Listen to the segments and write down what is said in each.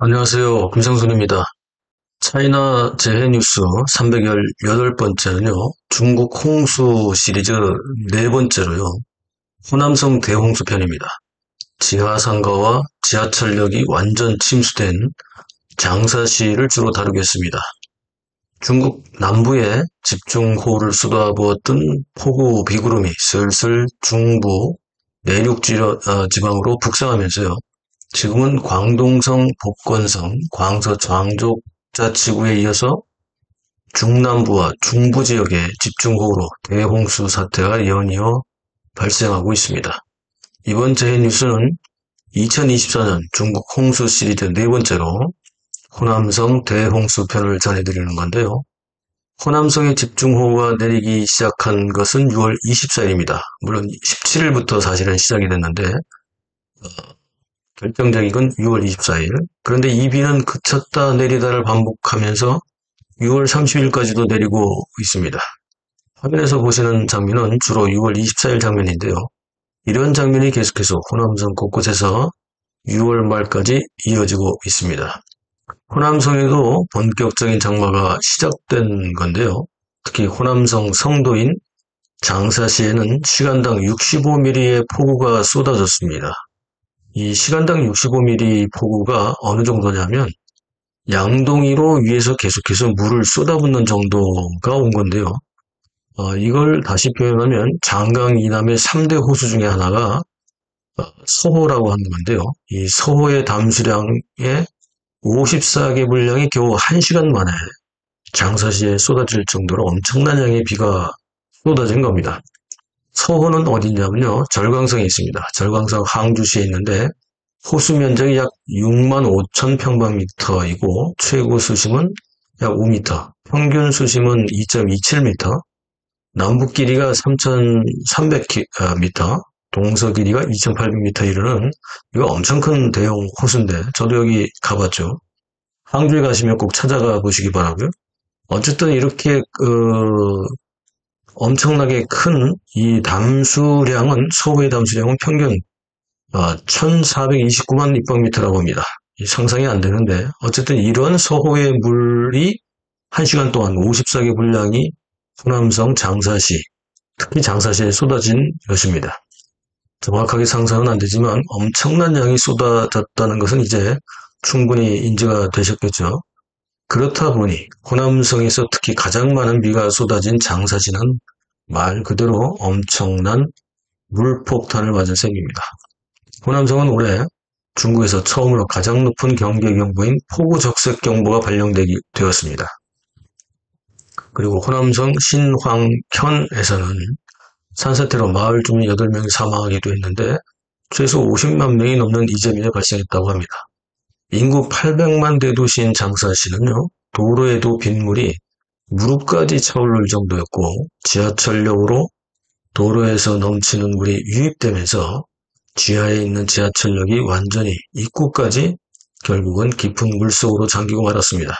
안녕하세요. 김상순입니다. 차이나 재해 뉴스 318번째는요, 중국 홍수 시리즈 네 번째로요, 호남성 대홍수 편입니다. 지하상가와 지하철역이 완전 침수된 장사시를 주로 다루겠습니다. 중국 남부에 집중호우를 쏟아부었던 폭우 비구름이 슬슬 중부 내륙 지방으로 북상하면서요, 지금은 광동성, 복건성, 광서 장족자치구에 이어서 중남부와 중부 지역에 집중호우로 대홍수 사태가 연이어 발생하고 있습니다. 이번 재해 뉴스는 2024년 중국 홍수 시리즈 네 번째로 호남성 대홍수 편을 전해드리는 건데요. 호남성에 집중호우가 내리기 시작한 것은 6월 24일입니다. 물론 17일부터 사실은 시작이 됐는데 결정적인 건 6월 24일. 그런데 이 비는 그쳤다 내리다를 반복하면서 6월 30일까지도 내리고 있습니다. 화면에서 보시는 장면은 주로 6월 24일 장면인데요. 이런 장면이 계속해서 호남성 곳곳에서 6월 말까지 이어지고 있습니다. 호남성에도 본격적인 장마가 시작된 건데요. 특히 호남성 성도인 장사시에는 시간당 65mm의 폭우가 쏟아졌습니다. 이 시간당 65mm 폭우가 어느 정도냐면 양동이로 위에서 계속해서 물을 쏟아붓는 정도가 온 건데요. 이걸 다시 표현하면 장강 이남의 3대 호수 중에 하나가 서호라고 하는 건데요. 이 서호의 담수량의 54개 분량이 겨우 1시간 만에 장사시에 쏟아질 정도로 엄청난 양의 비가 쏟아진 겁니다. 서호는 어디냐면요. 절강성에 있습니다. 절강성 항주시에 있는데 호수 면적이 약 6만 5천 평방미터이고 최고 수심은 약 5m, 평균 수심은 2.27m, 남북 길이가 3,300m, 동서 길이가 2,800m 이르는 이거 엄청 큰 대형 호수인데 저도 여기 가봤죠. 항주에 가시면 꼭 찾아가 보시기 바라고요. 어쨌든 이렇게 엄청나게 큰 이 담수량은 서호의 담수량은 평균 1429만立方미터라고 합니다. 상상이 안 되는데 어쨌든 이런 서호의 물이 1시간 동안 54개 분량이 호남성 장사시, 특히 장사시에 쏟아진 것입니다. 정확하게 상상은 안 되지만 엄청난 양이 쏟아졌다는 것은 이제 충분히 인지가 되셨겠죠. 그렇다 보니 호남성에서 특히 가장 많은 비가 쏟아진 장사시는 말 그대로 엄청난 물폭탄을 맞은 셈입니다. 호남성은 올해 중국에서 처음으로 가장 높은 경계경보인 폭우적색경보가 발령되었습니다. 그리고 호남성 신황현에서는 산사태로 마을 주민 8명이 사망하기도 했는데 최소 50만 명이 넘는 이재민이 발생했다고 합니다. 인구 800만 대도시인 장사시는요, 도로에도 빗물이 무릎까지 차오를 정도였고 지하철역으로 도로에서 넘치는 물이 유입되면서 지하에 있는 지하철역이 완전히 입구까지 결국은 깊은 물속으로 잠기고 말았습니다.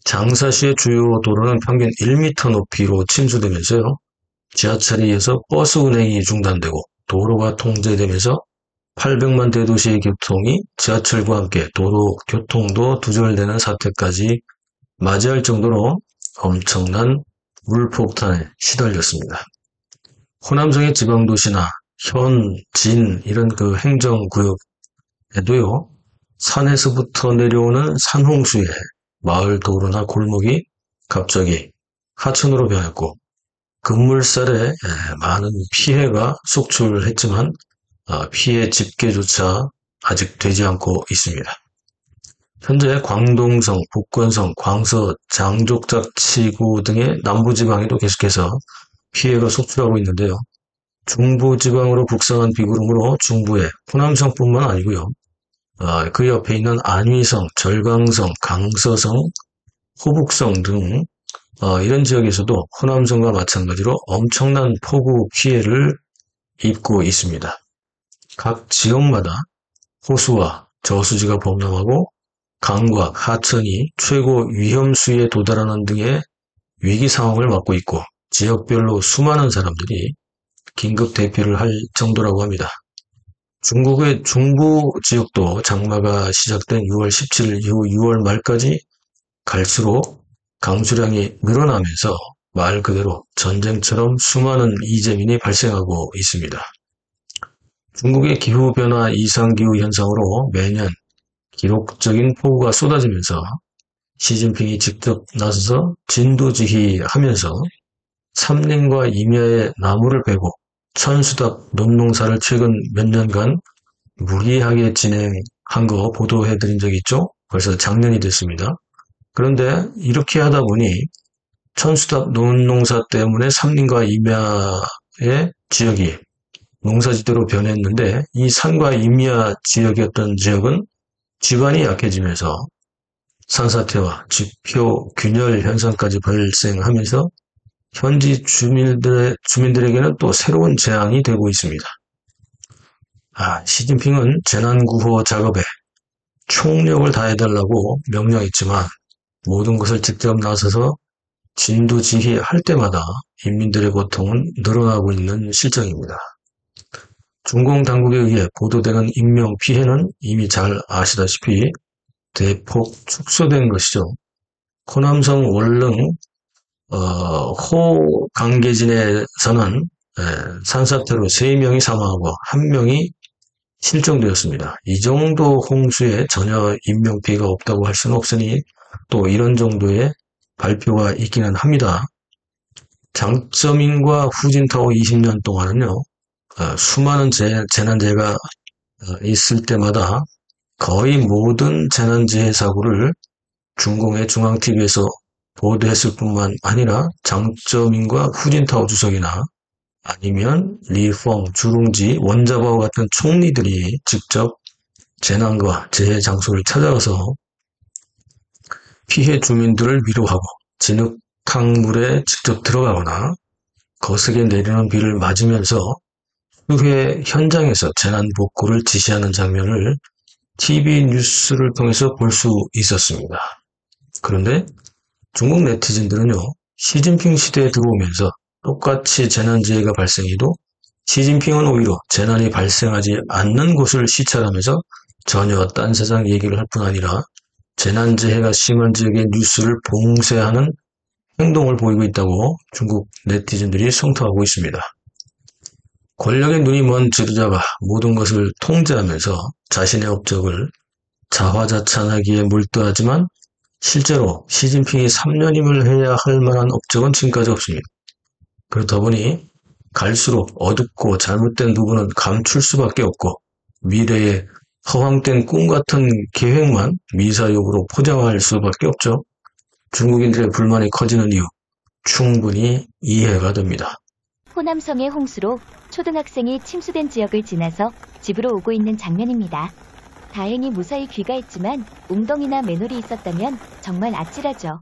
장사시의 주요 도로는 평균 1m 높이로 침수되면서요. 지하철에 의해서 버스 운행이 중단되고 도로가 통제되면서 800만 대도시의 교통이 지하철과 함께 도로 교통도 두절되는 사태까지 맞이할 정도로 엄청난 물폭탄에 시달렸습니다. 호남성의 지방도시나 현, 진 이런 그 행정구역에도요. 산에서부터 내려오는 산홍수에 마을 도로나 골목이 갑자기 하천으로 변했고 급물살에 많은 피해가 속출했지만 피해 집계조차 아직 되지 않고 있습니다. 현재 광동성, 복건성, 광서, 장족자치구 등의 남부지방에도 계속해서 피해가 속출하고 있는데요. 중부지방으로 북상한 비구름으로 중부의 호남성뿐만 아니고요. 그 옆에 있는 안위성, 절강성, 강서성, 호북성 등 이런 지역에서도 호남성과 마찬가지로 엄청난 폭우 피해를 입고 있습니다. 각 지역마다 호수와 저수지가 범람하고 강과 하천이 최고 위험수위에 도달하는 등의 위기 상황을 맞고 있고 지역별로 수많은 사람들이 긴급 대피를 할 정도라고 합니다. 중국의 중부 지역도 장마가 시작된 6월 17일 이후 6월 말까지 갈수록 강수량이 늘어나면서 말 그대로 전쟁처럼 수많은 이재민이 발생하고 있습니다. 중국의 기후변화 이상기후 현상으로 매년 기록적인 폭우가 쏟아지면서 시진핑이 직접 나서서 진두지휘하면서 삼림과 임야에 나무를 베고 천수답 논농사를 최근 몇 년간 무리하게 진행한 거 보도해드린 적이 있죠? 벌써 작년이 됐습니다. 그런데 이렇게 하다 보니 천수답 논농사 때문에 삼림과 임야의 지역이 농사지대로 변했는데 이 산과 임야 지역이었던 지역은 지반이 약해지면서 산사태와 지표 균열 현상까지 발생하면서 현지 주민들에게는 또 새로운 재앙이 되고 있습니다. 시진핑은 재난구호 작업에 총력을 다해달라고 명령했지만 모든 것을 직접 나서서 진두지휘할 때마다 인민들의 고통은 늘어나고 있는 실정입니다. 중공 당국에 의해 보도되는 인명피해는 이미 잘 아시다시피 대폭 축소된 것이죠. 호남성 월릉 호 강계진에서는 산사태로 3명이 사망하고 1명이 실종되었습니다. 이 정도 홍수에 전혀 인명피해가 없다고 할 수는 없으니 또 이런 정도의 발표가 있기는 합니다. 장쩌민과 후진타오 20년 동안은요, 수많은 재난재해가 있을 때마다 거의 모든 재난재해 사고를 중공의 중앙TV에서 보도했을 뿐만 아니라 장쩌민과 후진타오 주석이나 아니면 리펑, 주룽지, 원자바오 같은 총리들이 직접 재난과 재해 장소를 찾아가서 피해 주민들을 위로하고 진흙탕물에 직접 들어가거나 거세게 내리는 비를 맞으면서 수해 현장에서 재난 복구를 지시하는 장면을 TV 뉴스를 통해서 볼 수 있었습니다. 그런데 중국 네티즌들은요, 시진핑 시대에 들어오면서 똑같이 재난재해가 발생해도 시진핑은 오히려 재난이 발생하지 않는 곳을 시찰하면서 전혀 딴 세상 얘기를 할 뿐 아니라 재난재해가 심한 지역의 뉴스를 봉쇄하는 행동을 보이고 있다고 중국 네티즌들이 성토하고 있습니다. 권력의 눈이 먼 지도자가 모든 것을 통제하면서 자신의 업적을 자화자찬하기에 몰두하지만 실제로 시진핑이 3년임을 해야 할 만한 업적은 지금까지 없습니다. 그렇다 보니 갈수록 어둡고 잘못된 부분은 감출 수밖에 없고 미래의 허황된 꿈 같은 계획만 미사역으로 포장할 수밖에 없죠. 중국인들의 불만이 커지는 이유 충분히 이해가 됩니다. 호남성의 홍수로 초등학생이 침수된 지역을 지나서 집으로 오고 있는 장면입니다. 다행히 무사히 귀가했지만 웅덩이나 맨홀이 있었다면 정말 아찔하죠.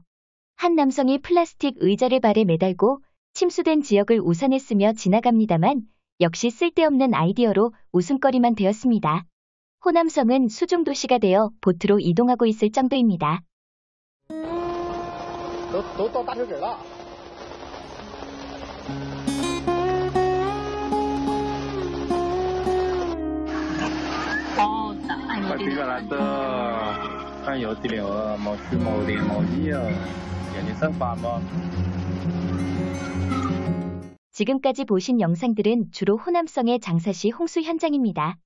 한 남성이 플라스틱 의자를 발에 매달고 침수된 지역을 우산에 쓰며 지나갑니다만 역시 쓸데없는 아이디어로 웃음거리만 되었습니다. 호남성은 수중도시가 되어 보트로 이동하고 있을 정도입니다. 지금까지 보신 영상들은 주로 호남성의 장사시 홍수 현장입니다.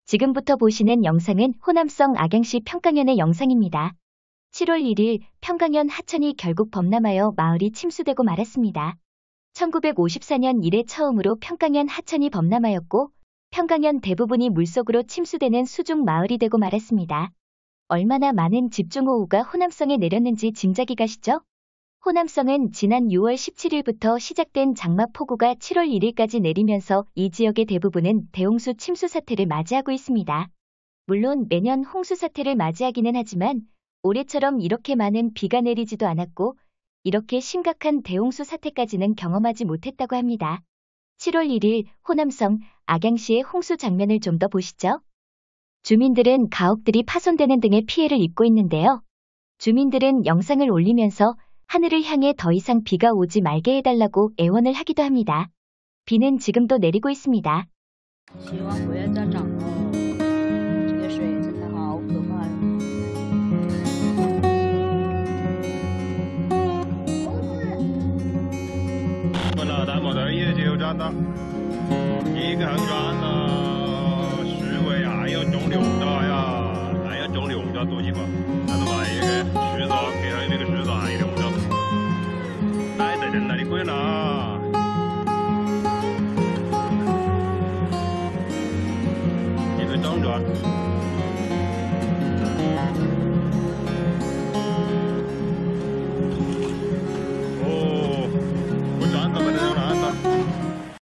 지금부터 보시는 영상은 호남성 악양시 평강현의 영상입니다. 7월 1일 평강현 하천이 결국 범람하여 마을이 침수되고 말았습니다. 1954년 이래 처음으로 평강현 하천이 범람하였고 평강현 대부분이 물속으로 침수되는 수중 마을이 되고 말았습니다. 얼마나 많은 집중호우가 호남성에 내렸는지 짐작이 가시죠? 호남성은 지난 6월 17일부터 시작된 장마폭우가 7월 1일까지 내리면서 이 지역의 대부분은 대홍수 침수 사태를 맞이하고 있습니다. 물론 매년 홍수 사태를 맞이하기는 하지만 올해처럼 이렇게 많은 비가 내리지도 않았고 이렇게 심각한 대홍수 사태까지는 경험하지 못했다고 합니다. 7월 1일 호남성 악양시의 홍수 장면을 좀 더 보시죠. 주민들은 가옥들이 파손되는 등의 피해를 입고 있는데요. 주민들은 영상을 올리면서 하늘을 향해 더 이상 비가 오지 말게 해달라고 애원을 하기도 합니다. 비는 지금도 내리고 있습니다.希望不要再涨了。转的，你看转的，虚伪还要中六的呀，还要中六的多几个，那都来一个虚的，给他那个虚的还有六的，来在人那里滚了，一个中转。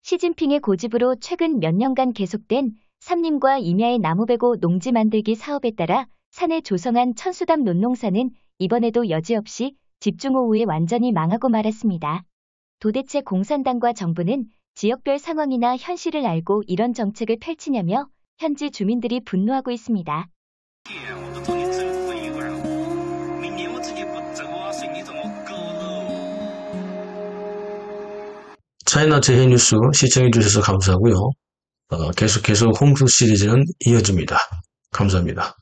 시진핑의 고집으로 최근 몇 년간 계속된 삼림과 임야의 나무 베고 농지 만들기 사업에 따라 산에 조성한 천수담 논농사는 이번에도 여지없이 집중호우에 완전히 망하고 말았습니다. 도대체 공산당과 정부는 지역별 상황이나 현실을 알고 이런 정책을 펼치냐며 현지 주민들이 분노하고 있습니다. 차이나 재해뉴스 시청해주셔서 감사하고요. 계속 홍수 시리즈는 이어집니다. 감사합니다.